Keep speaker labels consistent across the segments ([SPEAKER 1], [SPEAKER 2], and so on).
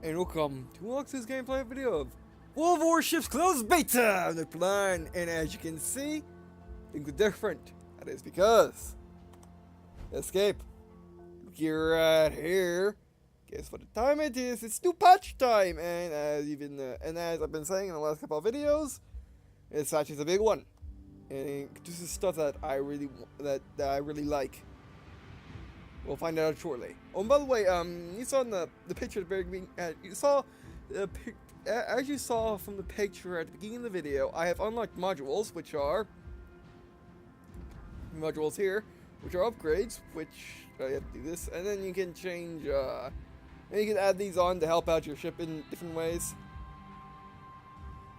[SPEAKER 1] and welcome to Lux's gameplay video of World of Warships closed beta on the plan. And as you can see, things are different. That is because escape. You're right here. Guess what the time it is? It's new patch time, and as I've been saying in the last couple of videos, this patch is a big one, and this is stuff that I really like. We'll find out shortly. Oh, and by the way, you saw in the picture at the very beginning, as you saw from the picture at the beginning of the video, I have unlocked modules, which are modules here, which are upgrades, which you have to do this, and then you can change, and you can add these on to help out your ship in different ways.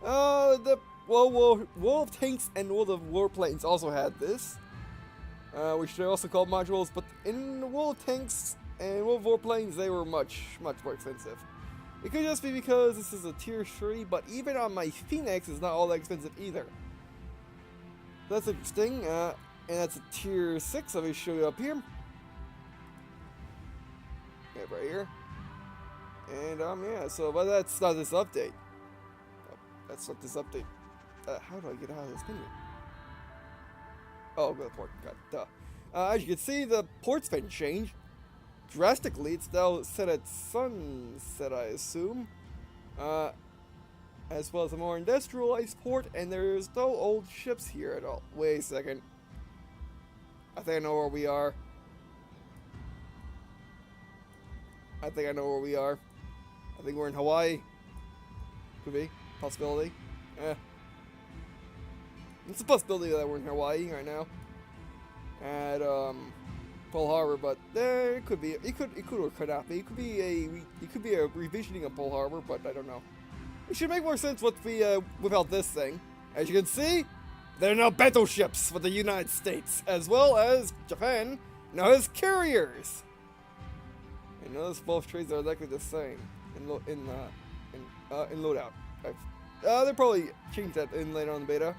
[SPEAKER 1] The World of Tanks and World of Warplanes also had this. Which they also called modules, but in the World of Tanks and World of Warplanes, they were much more expensive. It could just be because this is a tier 3, but even on my Phoenix, it's not all that expensive either. That's interesting, and that's a tier 6, let me show you up here. Yeah, right here. And, yeah, so, but that's not this update. Oh, that's not this update. How do I get out of this menu? Oh, go to port. God, duh. As you can see, the port's been changed drastically. It's now set at sunset, I assume. As well as a more industrialized port, and there's no old ships here at all. Wait a second. I think I know where we are. I think we're in Hawaii. Could be. Possibility. It's a possibility that we're in Hawaii right now, at Pearl Harbor, but it could be. It could or could not be. It could be a revisioning of Pearl Harbor, but I don't know. It should make more sense without this thing. As you can see, there are now battleships for the United States, as well as Japan now has carriers. And notice both trades are likely the same in loadout. They probably changed that in later on in the beta.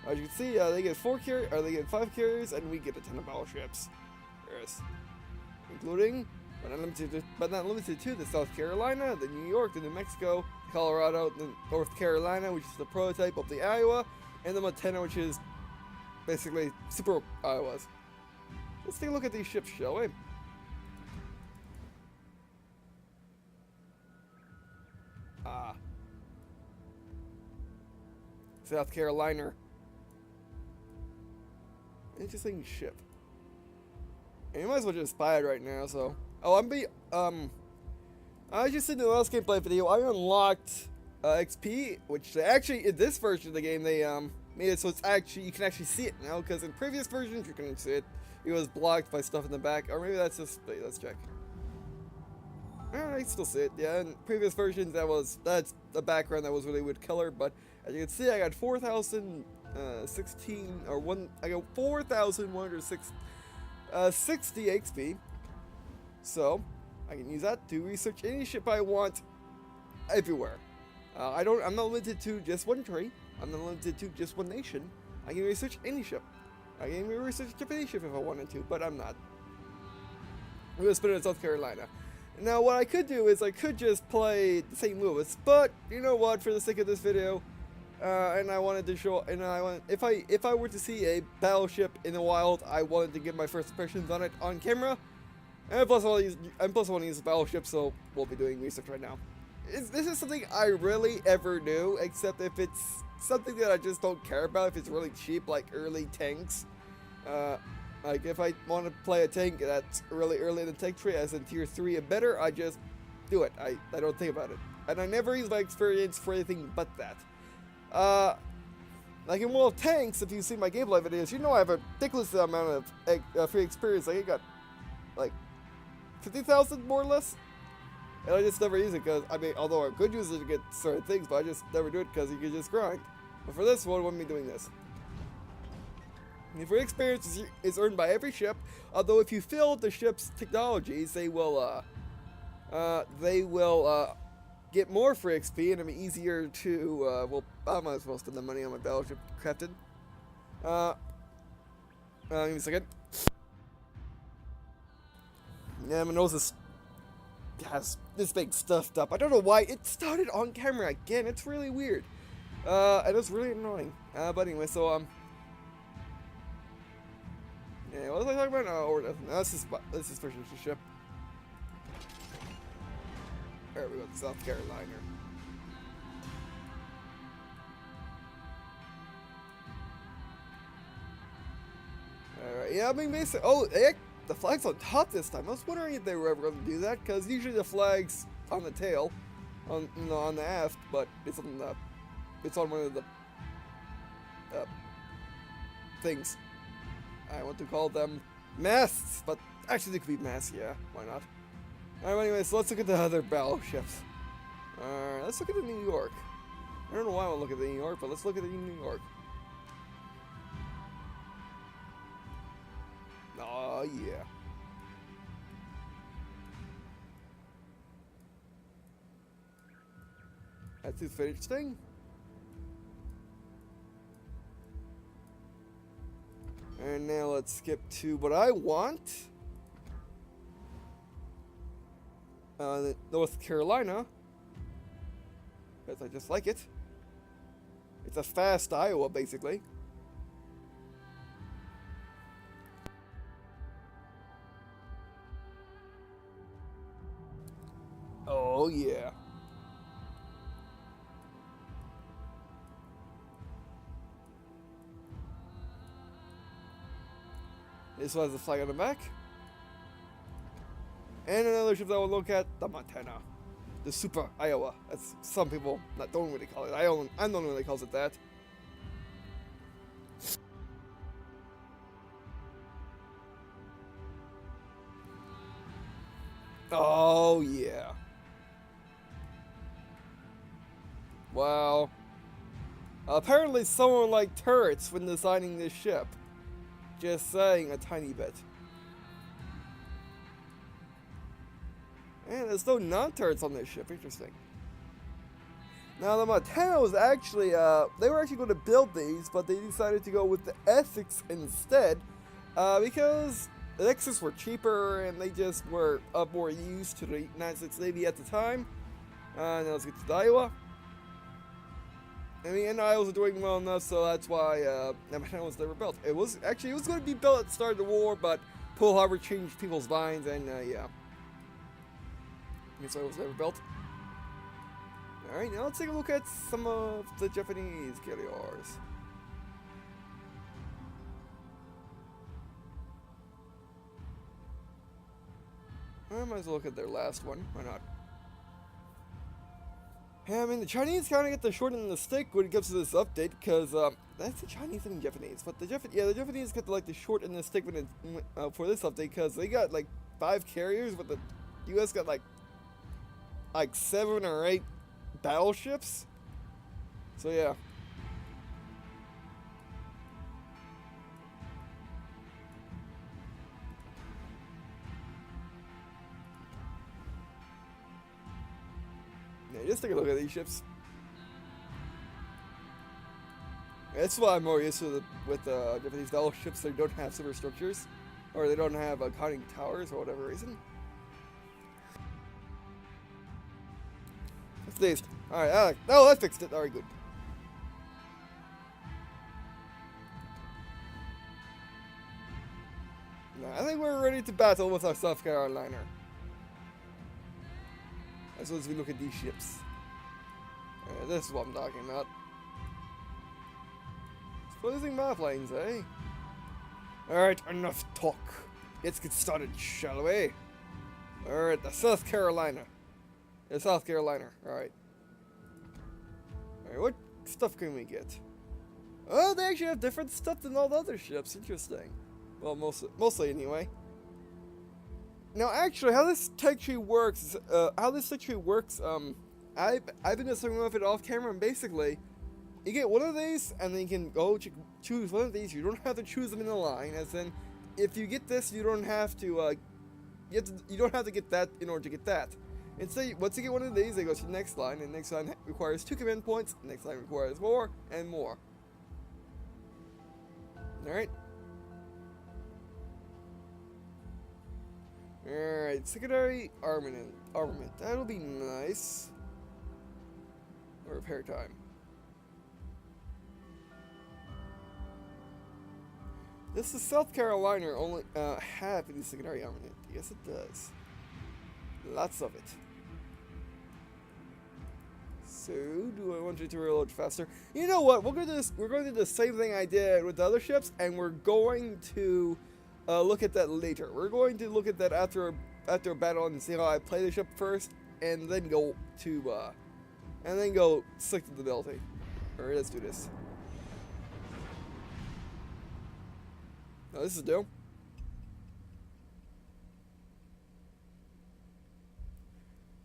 [SPEAKER 1] As you can see, they get 5 carriers, and we get a ton of battleships. Yes. Including, but not limited to, the South Carolina, the New York, the New Mexico, Colorado, the North Carolina, which is the prototype of the Iowa, and the Montana, which is basically super Iowas. Let's take a look at these ships, shall we? South Carolina. Interesting ship. And you might as well just buy it right now, so. Oh, I just said in the last gameplay video, I unlocked XP, which they actually, in this version of the game, they made it so it's actually, you can actually see it now, because in previous versions, you couldn't see it. It was blocked by stuff in the back, or maybe that's just, wait, let's check. I can still see it, yeah. In previous versions, that's the background that was really weird color, but as you can see, I got 4,016 I got 4,160 XP. So I can use that to research any ship I want everywhere. I'm not limited to just one tree. I'm not limited to just one nation. I can research any ship. I can even research a Japanese ship if I wanted to, but I'm not. I'm gonna spin it in South Carolina. Now, what I could do is I could just play St. Louis, but you know what? For the sake of this video, and I wanted to show, if I were to see a battleship in the wild, I wanted to give my first impressions on it on camera. And plus, I want to use a battleship, so we'll be doing research right now. This is something I rarely ever do, except if it's something that I just don't care about. If it's really cheap, like early tanks. Like, if I want to play a tank that's really early in the tank tree, as in tier 3 and better, I just do it. I don't think about it. And I never use my experience for anything but that. Like in World of Tanks, if you see my gameplay videos, you know I have a ridiculous amount of free experience. Like, I got, like, 50,000 more or less. And I just never use it because, I mean, although I could use it to get certain things, but I just never do it because you can just grind. But for this one, I wouldn't be doing this. And free experience is earned by every ship, although if you fill the ship's technologies, they will get more free XP, and it'll be easier to, well, I might as well spend the money on my battleship crafted. Give me a second. Yeah, my nose is has this thing stuffed up. I don't know why it started on camera again. It's really weird. And it's really annoying. But anyway, so yeah, what was I talking about? No, this is Patricia ship. There we go, the South Carolina. Alright, yeah, I mean, basically, oh, the flag's on top this time. I was wondering if they were ever going to do that, because usually the flag's on the tail, on the aft, but it's on one of the things. I want to call them masts, but actually they could be masts, yeah, why not? Alright, anyways, so let's look at the other battleships. Alright, let's look at the New York. I don't know why I want to look at the New York, but let's look at the New York. Oh, yeah. That's his finished thing. And now let's skip to what I want. North Carolina. Because I just like it. It's a fast Iowa, basically. Oh, yeah. This one has a flag on the back. And another ship that we'll look at, the Montana. The Super Iowa. That's some people don't really call it. I'm the one that calls it that. Oh, yeah. Wow. Apparently someone liked turrets when designing this ship. Just saying, a tiny bit. And there's no non-turrets on this ship. Interesting. Now, the Montana was actually, they were actually going to build these, but they decided to go with the Essex instead, because the Essex were cheaper, and they just were more used to the United States Navy at the time. Now let's get to the Iowa. I mean, and Iowa was doing well enough, so that's why the Montana was never built. It was going to be built at the start of the war, but Pearl Harbor changed people's minds, and yeah. So it was never built. Alright, now let's take a look at some of the Japanese carriers. I might as well look at their last one. Why not? Yeah, I mean, the Chinese kind of get the short end of the stick when it comes to this update, because that's the Chinese and Japanese. But the Japanese got the short end of the stick when for this update, because they got like 5 carriers, but the U.S. got like 7 or 8 battleships. So yeah. Yeah, just take a look at these ships. That's why I'm more used to with Japanese battleships. They don't have superstructures, or they don't have conning towers for whatever reason. Sneezed. Alright, Alec. No, that fixed it. Alright, good. Now, I think we're ready to battle with our South Carolina. As soon as we look at these ships. This is what I'm talking about. Exposing monoplanes, eh? Alright, enough talk. Let's get started, shall we? Alright, the South Carolina. The South Carolina, alright. Alright, what stuff can we get? Oh, they actually have different stuff than all the other ships. Interesting. Well, mostly anyway. Now, actually, how this actually works, I've been messing with it off camera, and basically, you get one of these, and then you can go choose one of these. You don't have to choose them in a line, as in, if you get this, you don't have to, you don't have to get that in order to get that. Instead, once you get one of these, it goes to the next line, and the next line requires 2 command points, the next line requires more, and more. Alright. Alright, secondary armament. That'll be nice. Or repair time. Does the South Carolina only have any secondary armament? Yes, it does. Lots of it. So, do I want you to reload faster? You know what? We're going to do the same thing I did with the other ships, and we're going to look at that later. We're going to look at that after a battle and see how I play the ship first, and then go stick to the ability. Alright, let's do this. Now this is new.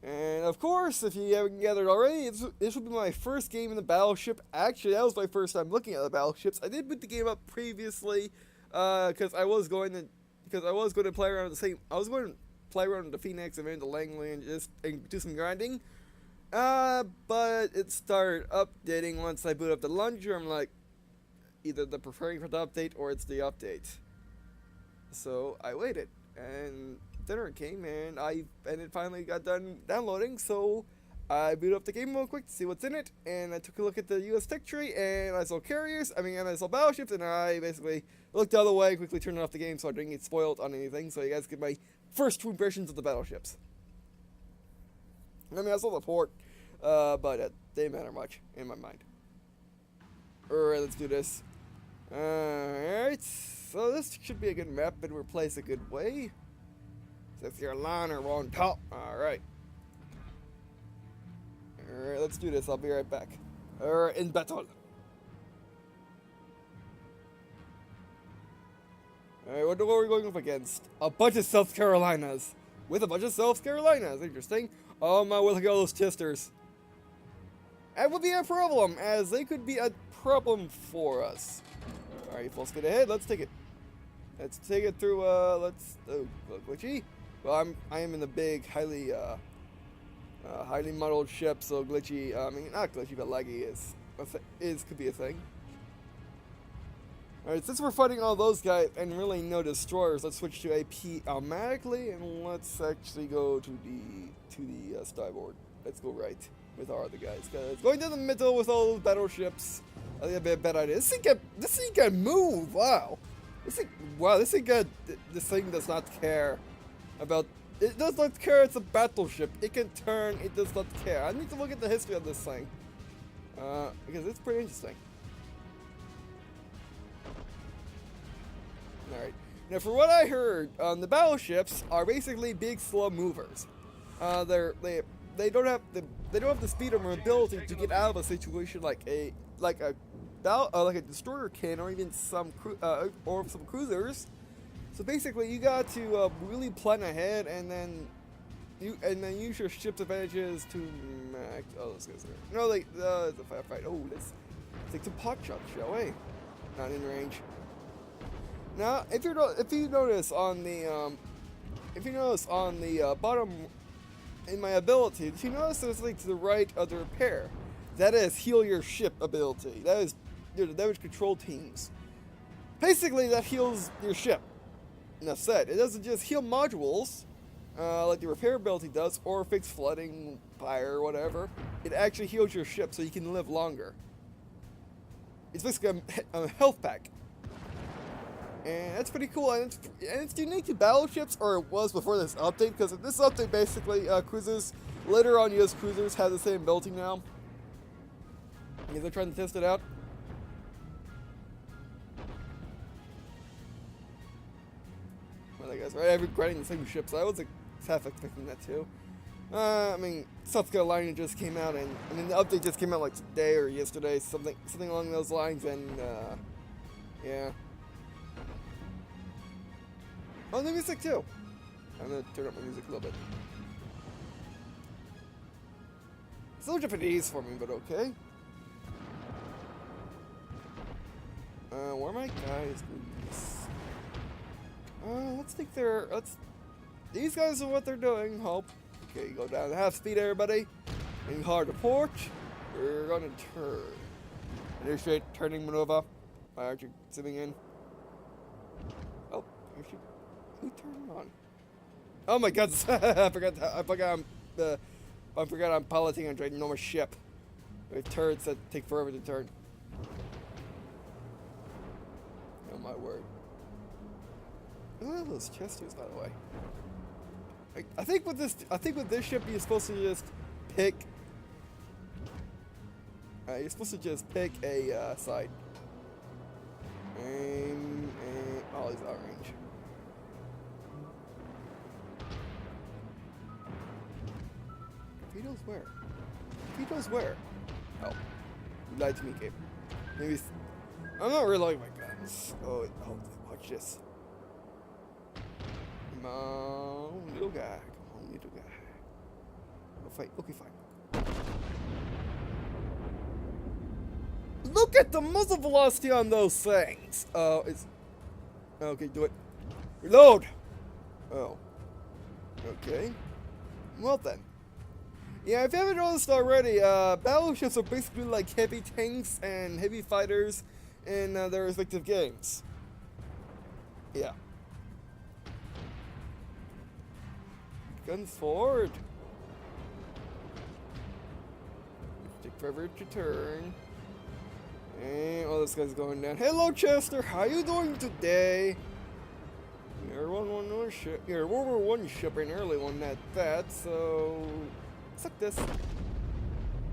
[SPEAKER 1] And of course, if you haven't gathered already, this will be my first game in the battleship. Actually, that was my first time looking at the battleships. I did put the game up previously, because I was going to play around with the Phoenix and then the Langley and do some grinding. But it started updating once I boot up the launcher. I'm like, either they're preparing for the update or it's the update. So I waited, and dinner came, and it finally got done downloading. So I booted up the game real quick to see what's in it, and I took a look at the U.S. tech tree, and I saw and I saw battleships, and I basically looked the other way, quickly turned off the game so I didn't get spoiled on anything. So you guys get my first two impressions of the battleships. I mean, I saw the port, but it didn't matter much in my mind. Alright, let's do this. Alright, so this should be a good map and replace a good way. South Carolina, we're on top. Alright. Alright, let's do this. I'll be right back. Alright, in battle. Alright, what are we going up against? A bunch of South Carolinas. With a bunch of South Carolinas. Interesting. Oh my, look at all those testers. That would be a problem, as they could be a problem for us. Alright, full speed ahead. Let's take it. Let's take it through, glitchy. Well, I am in the big, highly modeled ship, so glitchy, I mean, not glitchy, but laggy could be a thing. Alright, since we're fighting all those guys and really no destroyers, let's switch to AP automatically, and let's actually go to the starboard. Let's go right with our other guys, because going to the middle with all those battleships, I think that'd be a bad idea. This thing can move, wow. This thing does not care about, it does not care it's a battleship. It can turn, it does not care. I need to look at the history of this thing, because it's pretty interesting. Alright, now for what I heard, the battleships are basically big slow movers. They don't have the speed or mobility to get out of a situation like a destroyer can, or even some cruisers. So basically, you got to really plan ahead, and then use your ship's advantages to max. Oh, those guys are no, the firefight. Oh, let's take some pot shots, shall we? Not in range. Now, if you notice on the bottom in my ability, did you notice there's like to the right of the repair? That is heal your ship ability. That is the damage control teams. Basically, that heals your ship. Enough said. It doesn't just heal modules, like the repair ability does, or fix flooding, fire, whatever. It actually heals your ship so you can live longer. It's basically a health pack. And that's pretty cool, and it's unique to battleships, or it was before this update, because this update basically, cruisers, later on US cruisers have the same ability now. Because they're trying to test it out. Well, I guess, right? I've been grinding the same ship, so I was half expecting that too. I mean, South Carolina just came out, and I mean, the update just came out like today or yesterday, something along those lines, and, yeah. Oh, the music too. I'm gonna turn up my music a little bit. It's a little Japanese for me, but okay. Where are my guys? Let's think these guys are what they're doing, hope. Okay, go down to half speed, everybody. Getting hard to port. We're gonna turn. Initiate turning maneuver. Why aren't you zooming in? Oh, who turned on? Oh my god, I forgot I'm piloting a ginormous ship. With turrets that take forever to turn. Oh my word. Look at those chesters, by the way. I think with this ship you're supposed to just pick. You're supposed to just pick a side. And oh, he's out of range. Torpedoes where? Torpedoes where? Oh, you lied to me, Gabe. Maybe I'm not really like my guns. Oh, watch this. Come on, little guy. Come on, little guy. We'll fight. Okay, fine. Look at the muzzle velocity on those things. It's okay. Do it. Reload. Oh. Okay. Well then. Yeah, if you haven't noticed already, battleships are basically like heavy tanks and heavy fighters in their respective games. Yeah. Guns forward. Take forever to turn. And oh, this guy's going down. Hello, Chester. How you doing today? You're one ship. You're a World War I ship, an early one at that. So suck this.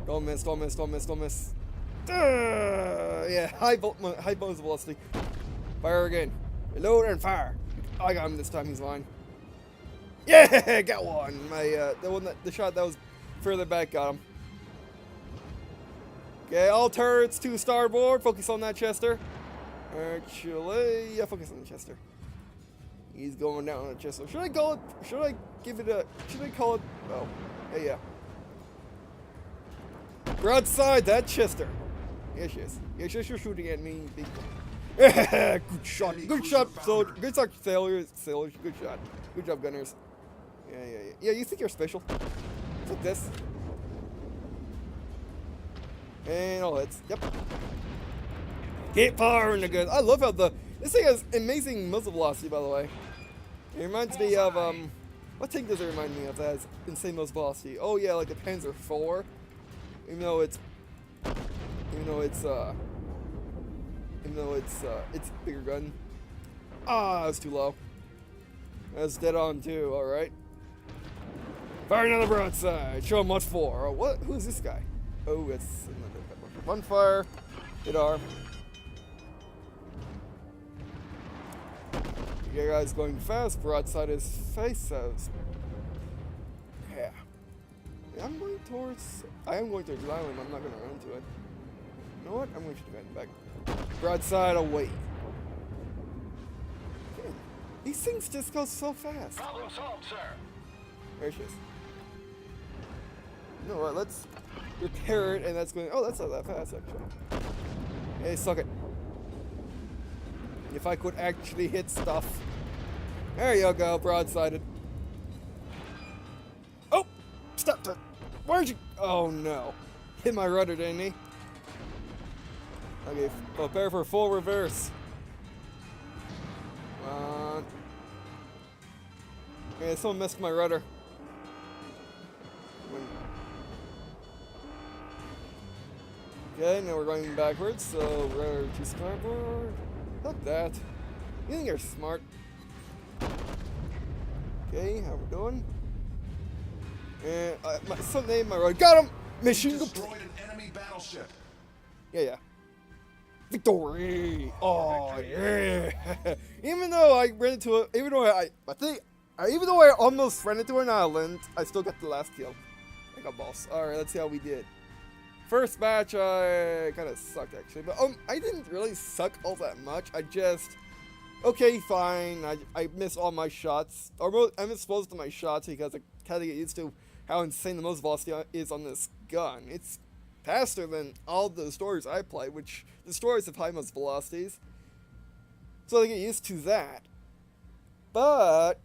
[SPEAKER 1] Don't miss. Don't miss. Don't miss. Don't miss. Yeah, high bonus velocity. Fire again. Reload and fire. I got him this time. He's mine. Yeah, got one. The shot that was further back got him. Okay, all turrets to starboard. Focus on that Chester. Actually, yeah, focus on the Chester. He's going down on the Chester. Should I call it? Should I give it a? Should I call it? Oh, hey, yeah. Broadside that Chester. Yes, yes. Yes, yes, you're shooting at me. Good shot. Good shot, soldier. Good shot, sailors. Sailors. Good shot. Good job, gunners. Yeah. You think you're special? Look at this. And all hits. Yep. Keep firing the guns. I love how this thing has amazing muzzle velocity, by the way. It reminds me of what tank does it remind me of that has insane muzzle velocity? Oh yeah, like the Panzer IV. Even though it's a bigger gun. Ah, it's too low. That's dead on too. All right. Fire another broadside. Show him what for. Oh, what? Who's this guy? Oh, it's another one fire. Hit arm. You guys going fast. Broadside his face says. Yeah. I am going towards the island. I'm not going to run into it. You know what? I'm going to defend back. Broadside away. Okay. These things just go so fast.
[SPEAKER 2] Problem solved, sir.
[SPEAKER 1] There she is. You know what? Let's repair it, and that's going. Oh, that's not that fast actually. Hey, suck it. If I could actually hit stuff. There you go, broadsided. Oh, stop! Where'd you? Oh no, hit my rudder, didn't he? Okay, prepare for full reverse. Come on. Okay, someone messed with my rudder. Okay, now we're going backwards, so rudder to starboard. Look that. You think you're smart. Okay, how we doing? And someday my rudder got him! Mission
[SPEAKER 2] Destroyed
[SPEAKER 1] complete.
[SPEAKER 2] an enemy battleship.
[SPEAKER 1] Yeah. Victory! Oh yeah! Even though I ran into it, even though I almost ran into an island, I still got the last kill. I got boss. All right, let's see how we did. First match, I kind of sucked actually, but I didn't really suck all that much. I just okay, fine. I missed all my shots, or I missed most of my shots because I had to get used to how insane the muzzle velocity is on this gun. It's faster than all the destroyers I play, which destroyers have high muzzle velocities. So I get used to that. But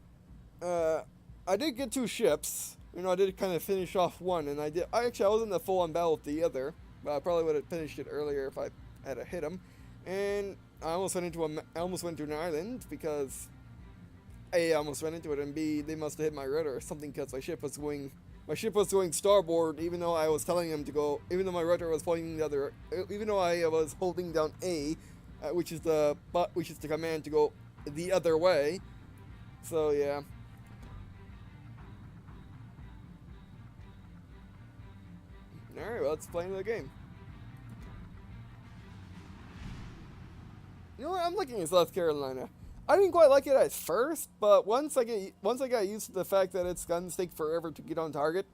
[SPEAKER 1] I did get 2 ships. You know, I did kind of finish off one, and I was in the full-on battle with the other, but I probably would have finished it earlier if I had hit him. And I almost went into an island because A, I almost ran into it, and B, they must have hit my rudder or something because my ship was going starboard, even though I was telling them to go, even though my rudder was pointing the other, even though I was holding down A, which is the command to go the other way. So yeah. Alright, well, let's play another game. You know what? I'm looking at South Carolina. I didn't quite like it at first, but once I got used to the fact that its guns take forever to get on target.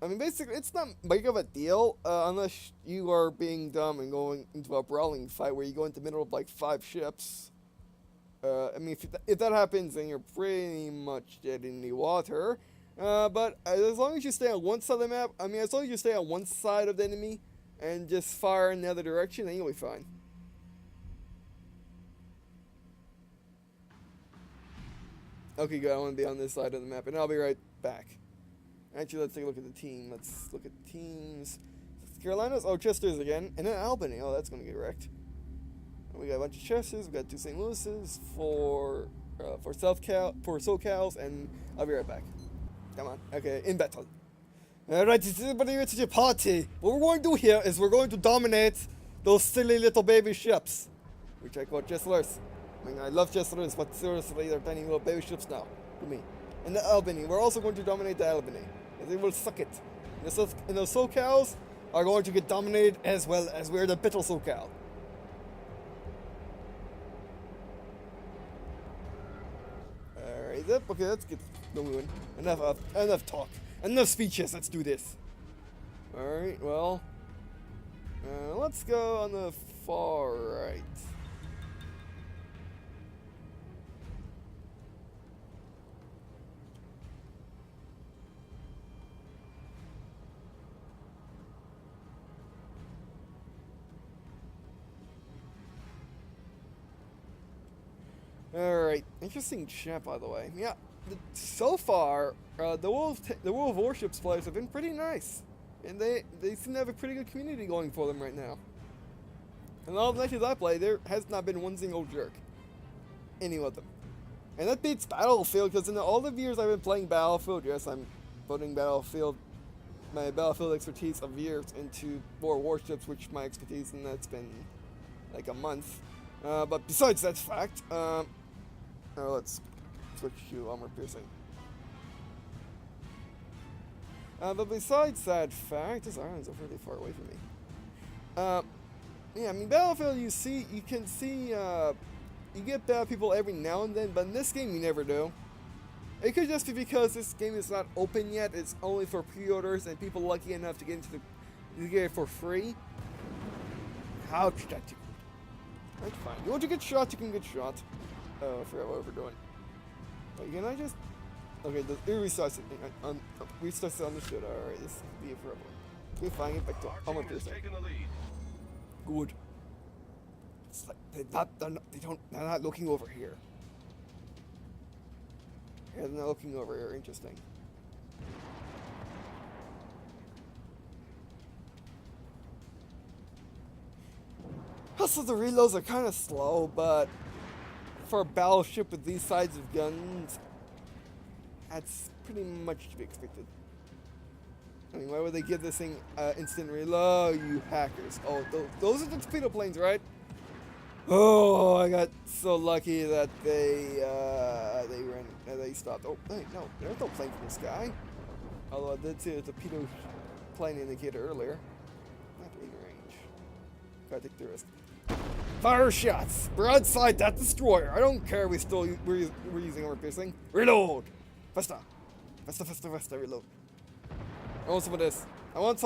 [SPEAKER 1] I mean, basically, it's not big of a deal unless you are being dumb and going into a brawling fight where you go into the middle of like 5 ships. I mean, if that happens, then you're pretty much dead in the water. But as long as you stay on one side of the map, I mean, as long as you stay on one side of the enemy and just fire in the other direction, then you'll be fine. Okay, good. I want to be on this side of the map, and I'll be right back. Actually, let's take a look at the team. Let's look at the teams. Carolinas, oh, Chester's again, and then Albany. Oh, that's going to get wrecked. We got a bunch of Chesters. We got 2 St. Louis's, 4 SoCals, and I'll be right back. Come on. Okay, in battle. Alright, this is everybody ready to party. What we're going to do here is we're going to dominate those silly little baby ships, which I call Chestlers. I mean, I love Chestlers, but seriously, they're tiny little baby ships now to me. And the Albany, we're also going to dominate the Albany. They will suck it. And the SoCals are going to get dominated as well as we're the Battle SoCal. Alright, okay, let's get moving. Enough talk. Enough speeches, let's do this. Alright, well, let's go on the far right. Alright, interesting chat, by the way. Yeah, so far, the World of Warships players have been pretty nice. And they seem to have a pretty good community going for them right now. And all the matches I play, there has not been one single jerk. Any of them. And that beats Battlefield, because in all the years I've been playing Battlefield, yes, I'm putting my Battlefield expertise of years into World of Warships, which my expertise in that's been like a month. But besides that fact, let's switch to armor piercing. But besides that fact, this islands are really far away from me. Yeah, I mean, Battlefield, you can see, you get bad people every now and then, but in this game you never do. It could just be because this game is not open yet, it's only for pre-orders and people lucky enough to get it for free. Ouch, that's good. That's fine. You want to get shot, you can get shot. Oh, I forgot what we're doing. Wait, can I just... Okay, the restarts it. Restarts it understood. Alright, this will be a problem. We're flying it back to armor piercing. Good. It's like they're not looking over here. Yeah, they're not looking over here. Interesting. Also, the reloads are kind of slow, but for a battleship with these sizes of guns, that's pretty much to be expected. I mean, why would they give this thing instant reload, you hackers? Oh, those are the torpedo planes, right? Oh, I got so lucky that they stopped. Oh, wait, no, there's no plane from the sky. Although I did see a torpedo plane indicator earlier. Not in range. Gotta take the risk. Fire shots! Broadside that destroyer! I don't care, we're using armor piercing. Reload! Faster! Faster, reload. I want some of this. I want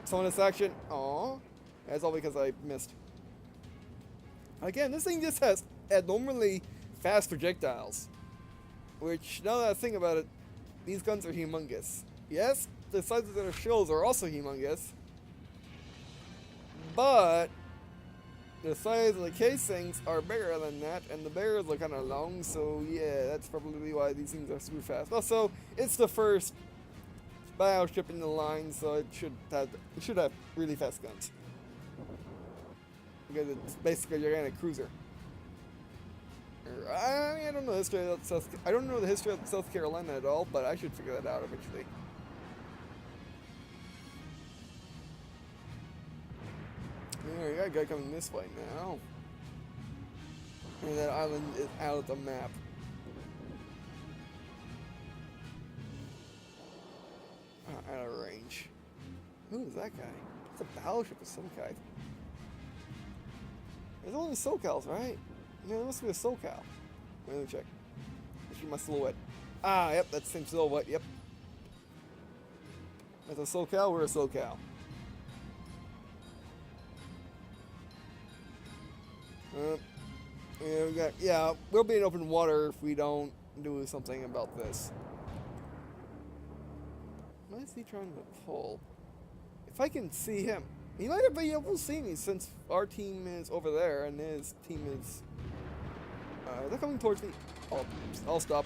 [SPEAKER 1] some of this action. Aww. That's all because I missed. Again, this thing just has abnormally fast projectiles. Which, now that I think about it, these guns are humongous. Yes, the sizes of their shells are also humongous. But the size of the casings are bigger than that, and the barrels are kind of long, so yeah, that's probably why these things are super fast. Also, it's the first battleship in the line, so it should have really fast guns. Because it's basically a gigantic cruiser. I mean, I don't know the history of I don't know the history of South Carolina at all, but I should figure that out eventually. There we got a guy coming this way now. And that island is out of the map. Out of range. Who is that guy? It's a battleship of some kind. There's only SoCals, right? Yeah, there must be a SoCal. Let me check. Let's see my silhouette. Ah, yep, that's the same silhouette, yep. That's a SoCal, we're a SoCal. Yeah, we'll be in open water if we don't do something about this. What is he trying to pull? If I can see him, he might have been able to see me since our team is over there and his team is. They're coming towards me. I'll stop.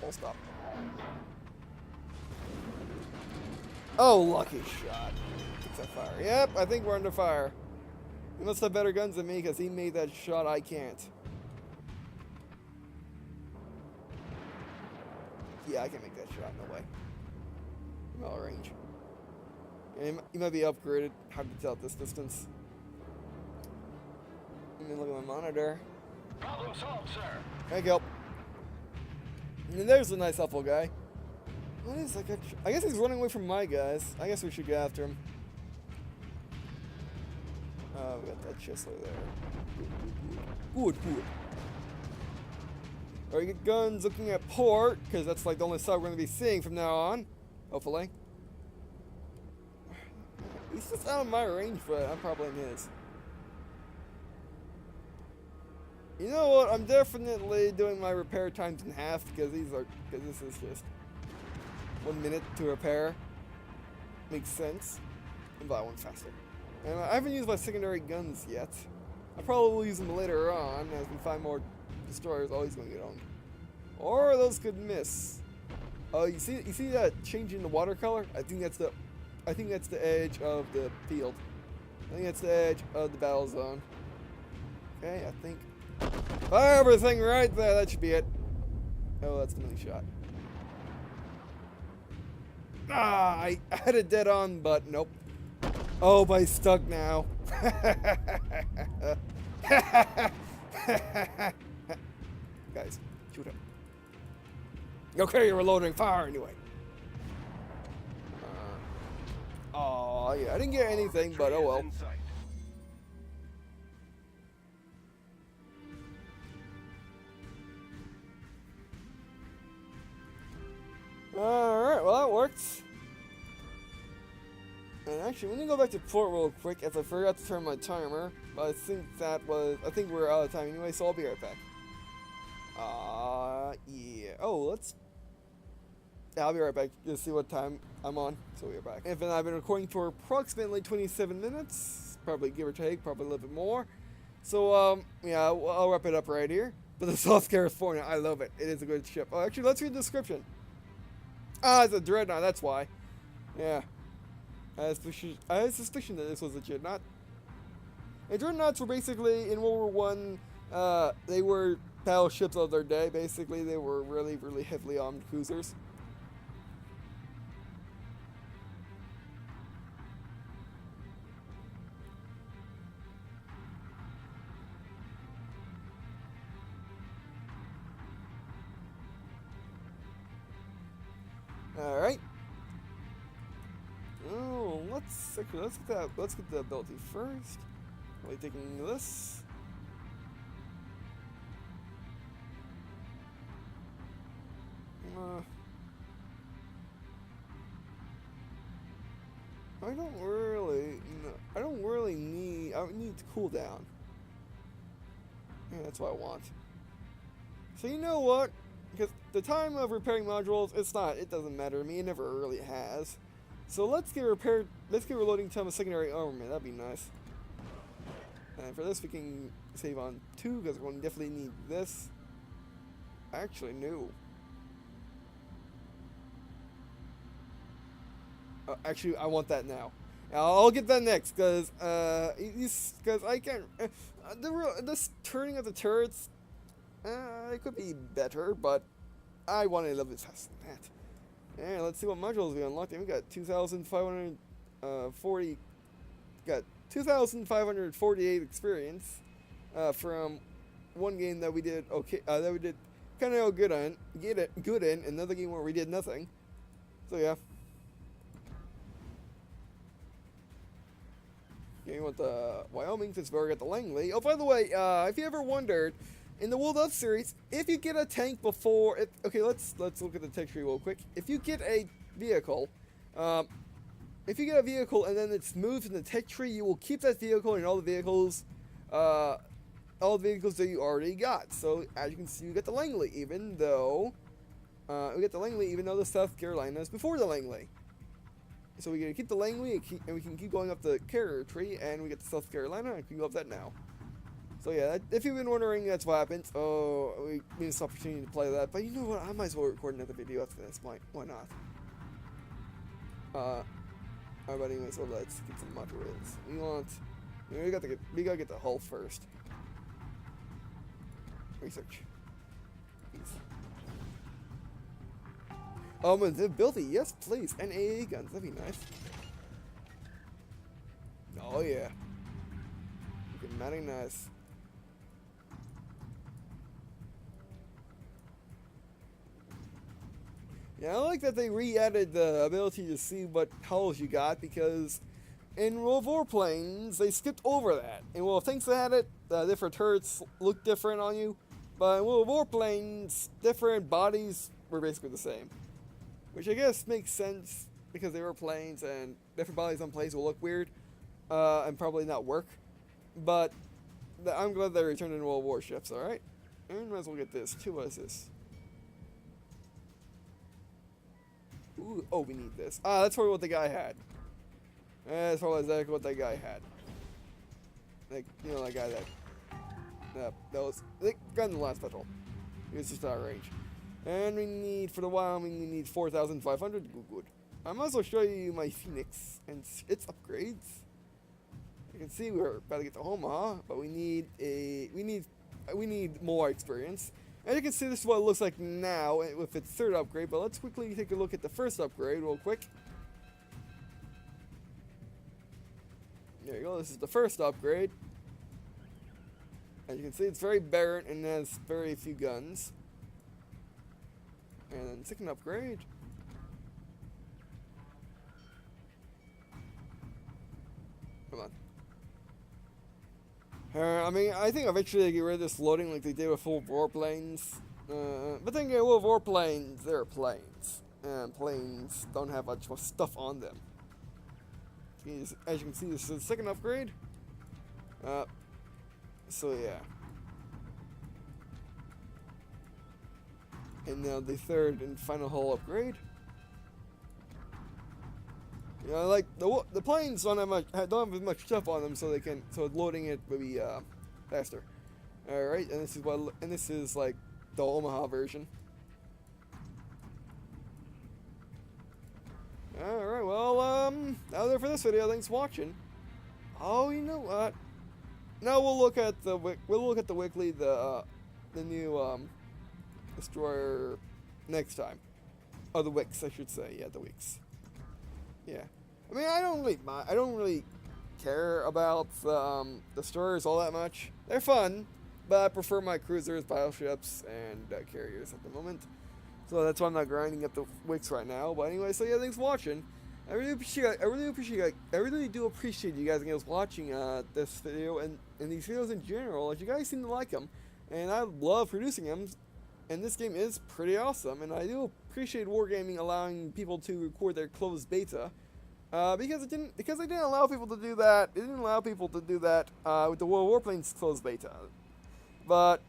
[SPEAKER 1] Oh, lucky shot. Takes that fire. Yep, I think we're under fire. He must have better guns than me because he made that shot I can't. Yeah, I can make that shot. No way. I'm out of range. And he might be upgraded. Hard to tell at this distance. Let me look at my monitor.
[SPEAKER 2] Problem solved, sir.
[SPEAKER 1] There you go. And there's a nice helpful guy. What is that guy? I guess he's running away from my guys. I guess we should go after him. We got that chest over there. Good. Alright, get guns looking at port, because that's like the only side we're going to be seeing from now on. Hopefully. He's just out of my range, but I'm probably in his. You know what? I'm definitely doing my repair times in half because this is just 1 minute to repair. Makes sense. And buy one faster. And I haven't used my secondary guns yet. I probably will use them later on as we find more destroyers. Always going to get on. Or those could miss. Oh, you see that change in the watercolor? I think that's the edge of the field. I think that's the edge of the battle zone. Okay, I think everything right there. That should be it. Oh, that's the mini shot. Ah, I had it dead on, but nope. Oh, but he's stuck now. Guys, shoot him. Okay, you're reloading. Fire anyway. Oh, yeah, I didn't get anything, but oh well. Alright, well that worked. And actually, let me go back to port real quick, as I forgot to turn my timer. But I think we're out of time anyway, so I'll be right back. Yeah. Oh, yeah, I'll be right back. Just see what time I'm on. So we're back. And I've been recording for approximately 27 minutes. Probably give or take, probably a little bit more. So, yeah, I'll wrap it up right here. But the South California, I love it. It is a good ship. Oh, actually, let's read the description. Ah, it's a dreadnought, that's why. Yeah. I had suspicion that this was a dreadnought. And dreadnoughts were basically, in World War I, they were battleships of their day. Basically, they were really, really heavily armed cruisers. All right. Oh, let's get the ability first. Are we taking this? I don't really need. I need cooldown. Yeah, that's what I want. So you know what? Because the time of repairing modules, it doesn't matter to me. It never really has. So let's get reloading time of secondary armament. That'd be nice. And for this, we can save on 2 because we're going to definitely need this. Actually, no. Actually, I want that now. I'll get that next because I can't. This turning of the turrets It could be better, but I want a little bit faster than that. And let's see what modules we unlocked. And we got 2,540. Got 2,548 experience from one game that we did okay. That we did kind of good in. Another game where we did nothing. So yeah. Okay, you want the Wyoming, Pittsburgh, got the Langley. Oh, by the way, if you ever wondered, in the World of series, if you get a tank before, okay, let's look at the tech tree real quick. If you get a vehicle, and then it's moved in the tech tree, you will keep that vehicle and all the vehicles that you already got. So as you can see, you get the Langley, even though the South Carolina is before the Langley. So we're gonna keep the Langley, and we can keep going up the carrier tree, and we get the South Carolina, and we can go up that now. So yeah, if you've been wondering, that's what happens. Oh, we missed an opportunity to play that, but you know what? I might as well record another video after this. Why not? Alright, but anyway, so let's get some materials. We gotta get the hull first. Research. Invisibility, yes, please. And AA guns, that'd be nice. Oh yeah. Looking mighty nice. Yeah, I like that they re-added the ability to see what hulls you got, because in World of Warplanes, they skipped over that. And well, things that had it, different turrets look different on you, but in World of Warplanes, different bodies were basically the same. Which I guess makes sense, because they were planes, and different bodies on planes will look weird, and probably not work. But I'm glad they returned in World of Warships, alright? And might as well get this, too. What is this? Ooh, oh, we need this. Ah, that's probably what the guy had. That's probably exactly what that guy had. Like, you know, that guy that was the guy in the last battle. He was just out of range. And we need, for the Wyoming, we need 4,500. Good. I might as well show you my Phoenix and its upgrades. You can see we're about to get to Omaha, but we need more experience. As you can see, this is what it looks like now with its third upgrade, but let's quickly take a look at the first upgrade real quick. There you go, this is the first upgrade. As you can see, it's very barren and has very few guns. And then second upgrade. Come on. I mean, I think eventually they get rid of this loading like they did with World of Warplanes. But then again, World of Warplanes, they're planes. And planes don't have much stuff on them. As you can see, this is the second upgrade. So yeah. And now the third and final hull upgrade. You know, like the planes don't have as much stuff on them, so loading it will be faster. All right, and this is like the Omaha version. All right, well, that'll do it for this video. Thanks for watching. Oh, you know what? Now we'll look at the weekly, the new destroyer next time. Oh, the wicks, I should say. Yeah, the wicks. Yeah. I mean, I don't really care about destroyers all that much. They're fun, but I prefer my cruisers, battleships, and carriers at the moment. So that's why I'm not grinding up the wicks right now. But anyway, so yeah, thanks for watching. I really do appreciate you guys watching this video and these videos in general. As you guys seem to like them, and I love producing them. And this game is pretty awesome, and I do appreciate Wargaming allowing people to record their closed beta, because they didn't allow people to do that. It didn't allow people to do that with the World of Warplanes closed beta. But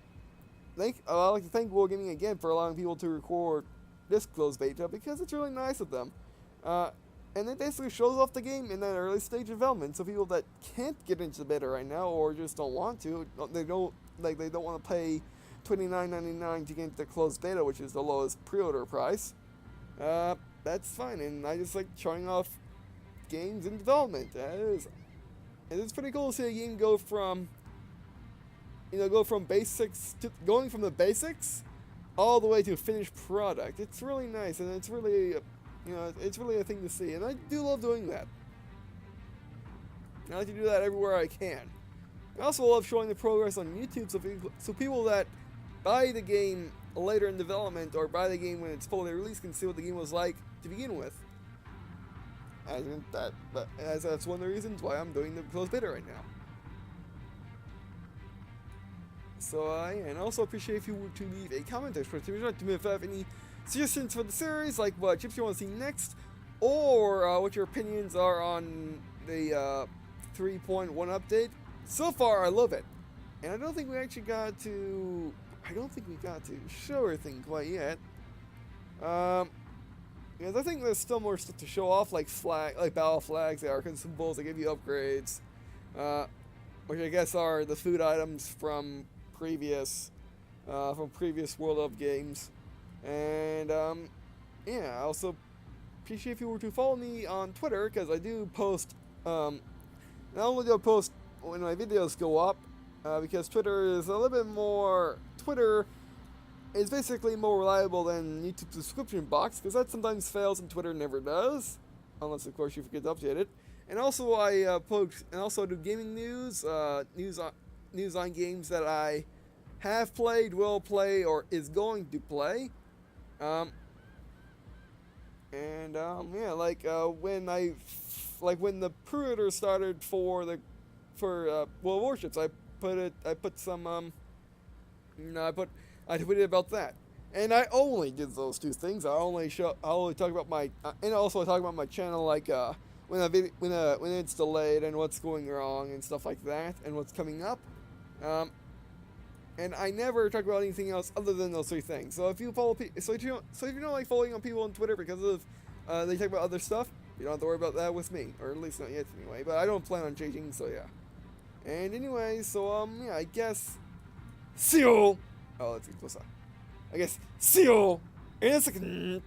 [SPEAKER 1] I'd like to thank Wargaming again for allowing people to record this closed beta, because it's really nice of them. And it basically shows off the game in that early stage of development, so people that can't get into the beta right now or just don't want to, they don't want to pay $29.99 to get the closed beta, which is the lowest pre-order price. That's fine, and I just like showing off games in development. It is pretty cool to see a game go from go from basics to going from the basics all the way to a finished product. It's really nice, and it's really, it's really a thing to see, and I do love doing that. I like to do that everywhere I can. I also love showing the progress on YouTube, so people that buy the game later in development or buy the game when it's fully released can see what the game was like to begin with. As that's one of the reasons why I'm doing the closed beta right now. So and also appreciate if you were to leave a comment or to me if I have any suggestions for the series, like what chips you want to see next, or what your opinions are on the 3.1 update. So far, I love it, and I don't think we actually got to. I don't think we got to show everything quite yet. Because I think there's still more stuff to show off, like battle flags, the Arcan symbols that give you upgrades, which I guess are the food items from previous World of games. And yeah, I also appreciate if you were to follow me on Twitter, because I do post. Not only do I post when my videos go up, because Twitter is a little bit more. Twitter is basically more reliable than YouTube's subscription box, because that sometimes fails and Twitter never does, unless of course you forget to update it. And also I post and also do gaming news, news on games that I have played, will play, or is going to play. Yeah, when the pre-order started for World of Warships, I tweeted about that, and I only did those two things. I only talk about my, and also I talk about my channel, like when it's delayed and what's going wrong and stuff like that, and what's coming up. And I never talk about anything else other than those three things. So if you follow, if you don't like following on people on Twitter because of they talk about other stuff, you don't have to worry about that with me, or at least not yet anyway. But I don't plan on changing, so yeah. And anyway, so yeah, I guess see you. Oh, let's get closer. I guess see you in a second.